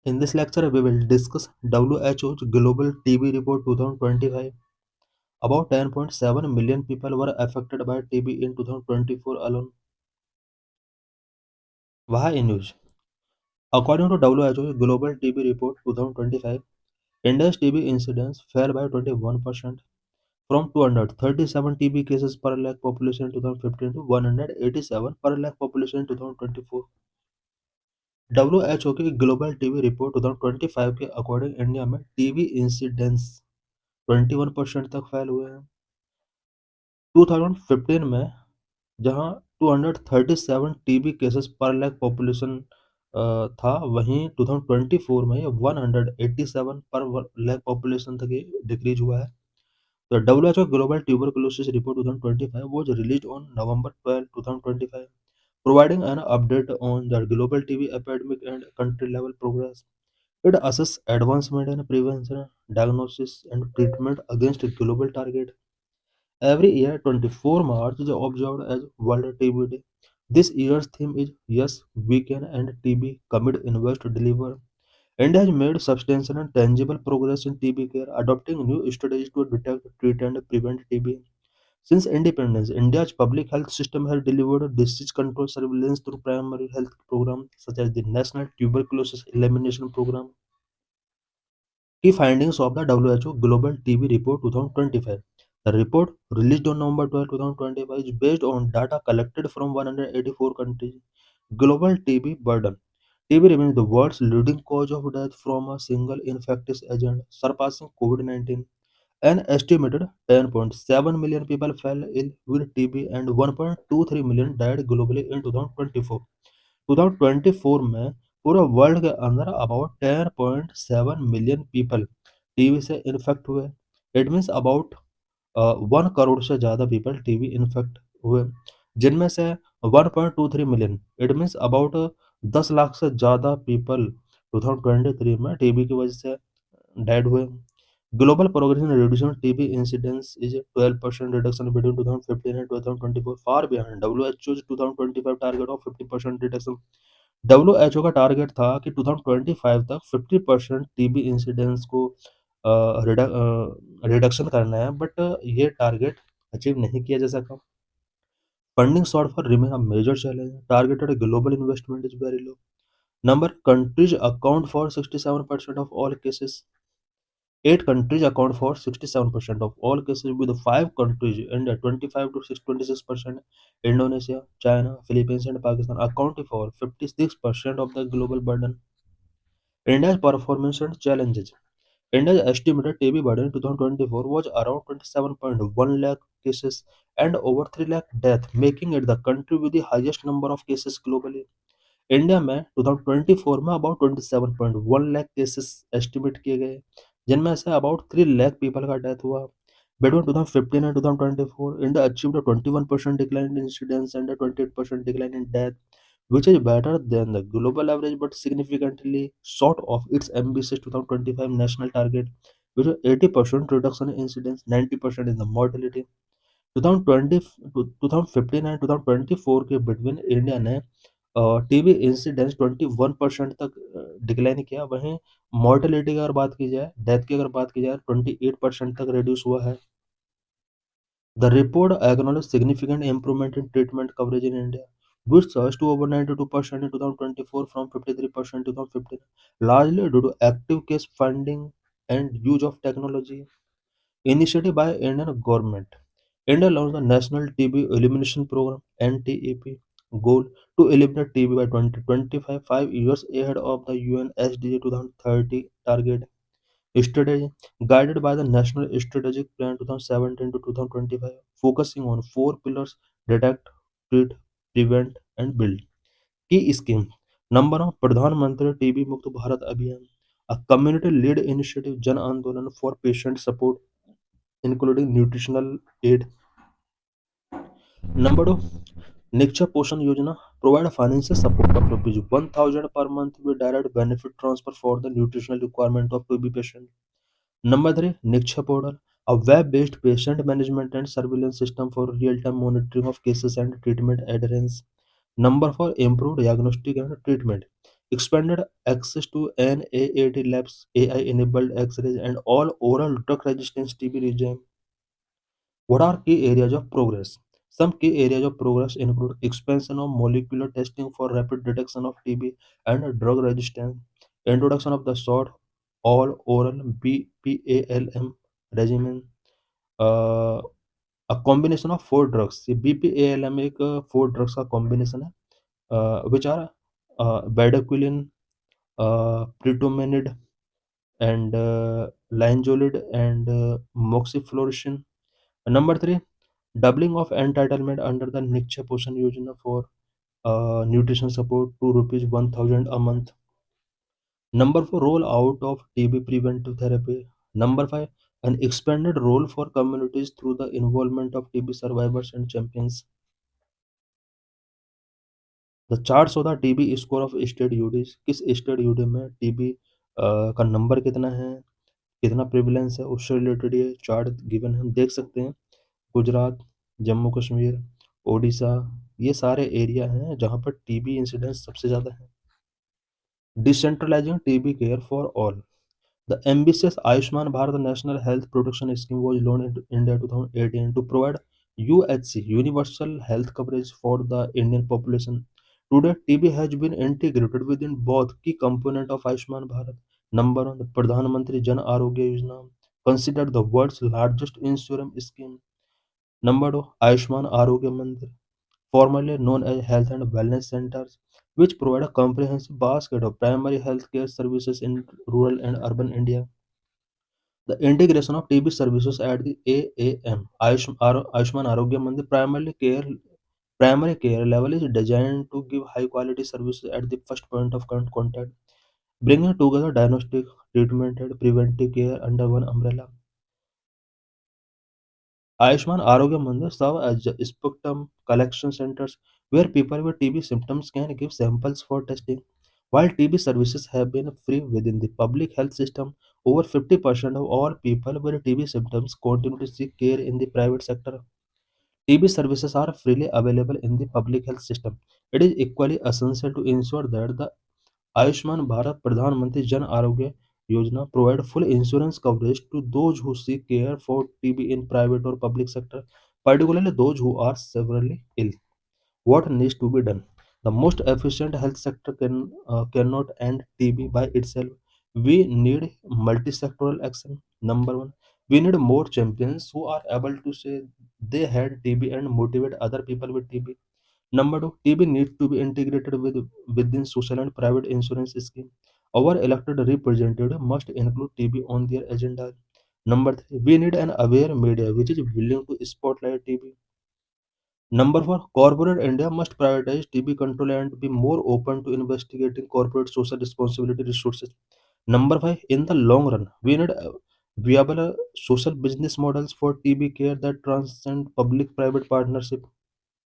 In this lecture, we will discuss WHO's Global TB Report 2025. About 10.7 million people were affected by TB in 2024 alone. Why in news? According to WHO's Global TB Report 2025, India's TB incidence fell by 21% from 237 TB cases per lakh population in 2015 to 187 per lakh population in 2024. WHO के global TB report 2025 के according India में TB incidence 21% तक फैल हुए हैं। 2015 में जहां 237 TB cases पर लाख पॉपुलेशन था, वहीं 2024 में ये 187 पर लाख पॉपुलेशन तक ये डिक्रीज हुआ है। The WHO Global Tuberculosis Report 2025 was released on November 12, 2025, providing an update on the global TB epidemic and country-level progress. It assesses advancement in prevention, diagnosis, and treatment against a global target. Every year, 24 March is observed as World TB Day. This year's theme is Yes, We Can End TB, Commit, Invest, Deliver. India has made substantial and tangible progress in TB care, adopting new strategies to detect, treat, and prevent TB. Since independence, India's public health system has delivered disease control surveillance through primary health programs such as the National Tuberculosis Elimination Program. Key findings of the WHO Global TB Report 2025. The report, released on November 12, 2025, is based on data collected from 184 countries. Global TB burden. TB remains the world's leading cause of death from a single infectious agent, surpassing COVID-19. An estimated 10.7 million people fell ill with TB and 1.23 million died globally in 2024. 2024 में पूरे world के अंदर about 10.7 million people TB से infect हुए। It means about 1 crore से ज़्यादा people TB infect हुए, जिनमें से 1.23 million, it means about 10 lakh से ज़्यादा पीपल 2023 में टीबी की वजह से डेड हुए। Global progress in reducing TB incidence is 12% reduction between 2015 and 2024, far behind WHO's 2025 target of 50% reduction. WHO का टारगेट था कि 2025 तक 50% टीबी इंसिडेंस को रिडक्शन करना है, बट ये टारगेट अचीव नहीं किया जा सका। Funding shortfall remain a major challenge, targeted global investment is very low. Number countries account for 67% of all cases. 8 countries account for 67% of all cases, with 5 countries and 25 to 26%. Indonesia, China, Philippines, and Pakistan accounting for 56% of the global burden. India's performance and challenges. India's estimated TB burden in 2024 was around 27.1 lakh cases and over 3 lakh deaths, making it the country with the highest number of cases globally. India में 2024 में about 27.1 lakh cases estimate किए गए, जिनमें say about 3 lakh people का death हुआ। Between 2015 and 2024, India achieved a 21% decline in incidence and a 28% decline in death, which is better than the global average but significantly short of its ambitious 2025 national target, which was 80% reduction in incidence, 90% in the mortality. 2020 2015 and 2024 के between India ने TB incidence 21% तक decline किया, वहीं mortality की अगर बात की जाए, डेथ की अगर बात की जाए, 28% तक रिड्यूस हुआ है। The report acknowledge significant improvement in treatment coverage in India, which surged to over 92% in 2024 from 53% in 2015, largely due to active case finding and use of technology. Initiative by Indian government. India launched the National TB Elimination Program (NTEP) goal to eliminate TB by 2025, 5 years ahead of the UN SDG 2030 target. Strategy guided by the National Strategic Plan 2017 to 2025, focusing on 4 pillars: detect, treat, prevent, and build. Key scheme. Number of प्रधानमंत्री TB मुक्त भारत अभियान, a community-led initiative जन आंदोलन for patient support including nutritional aid. Number two, Niksha Poshan Yojana provide financial support of rupees 1000 per month with direct benefit transfer for the nutritional requirement of TB patient. Number three, Niksha Portal, a web-based patient management and surveillance system for real-time monitoring of cases and treatment adherence. Number four, improved diagnostic and treatment. expanded access to NAAT labs, AI-enabled X-rays, and all oral drug-resistant TB regime. What are key areas of progress? Some key areas of progress include expansion of molecular testing for rapid detection of TB and drug resistance, introduction of the short all oral BPALM regimen, uh, a combination of four drugs. ये BPALM एक four drugs का combination है, which are bedaquiline, pretomanid, and linezolid and moxifloxacin. Number three, doubling of entitlement under the Niksha Poshan Yojana for nutrition support to rupees 1000 a month. Number four, roll out of TB preventive therapy. Number five, an expanded role for communities through the involvement of TB survivors and champions. The charts of the TB score of state UTs, किस state UT में TB का number कितना है, कितना prevalence है, उससे related ये chart given है, हम देख सकते हैं। गुजरात, जम्मू कश्मीर, ओडिशा, ये सारे एरिया हैं जहाँ पर टीबी इंसिडेंस सबसे ज़्यादा है। Decentralising TB care for all. The ambitious Ayushman Bharat National Health Protection Scheme was launched in India 2018 to provide UHC universal health coverage for the Indian population. Today, TB has been integrated within both key components of Ayushman Bharat. Number one, the Pradhan Mantri Jan Arogya Yojana, considered the world's largest insurance scheme. Number two, Ayushman Arogya Mandir, formerly known as health and wellness centers, which provide a comprehensive basket of primary health care services in rural and urban India. The integration of TB services at the AAM Ayushman Arogya Mandir primary care level is designed to give high quality services at the first point of contact, bringing together diagnostic, treatment, and preventive care under one umbrella. Ayushman Arogya Mandir serve as sputum collection centers where people with TB symptoms can give samples for testing. While TB services have been free within the public health system, over 50% of all people with TB symptoms continue to seek care in the private sector. TB services are freely available in the public health system. It is equally essential to ensure that the Ayushman Bharat Pradhan Mantri Jan Arogya Yojana provide full insurance coverage to those who seek care for TB in private or public sector, particularly those who are severely ill. What needs to be done? The most efficient health sector cannot end TB by itself. We need multi-sectoral action. Number one, we need more champions who are able to say they had TB and motivate other people with TB. Number two, TB needs to be integrated within social and private insurance scheme. Our elected representative must include TB on their agenda. Number three, we need an aware media which is willing to spotlight TB. Number four, corporate India must prioritize TB control and be more open to investigating corporate social responsibility resources. Number five, in the long run, we need viable social business models for TB care that transcend public-private partnership.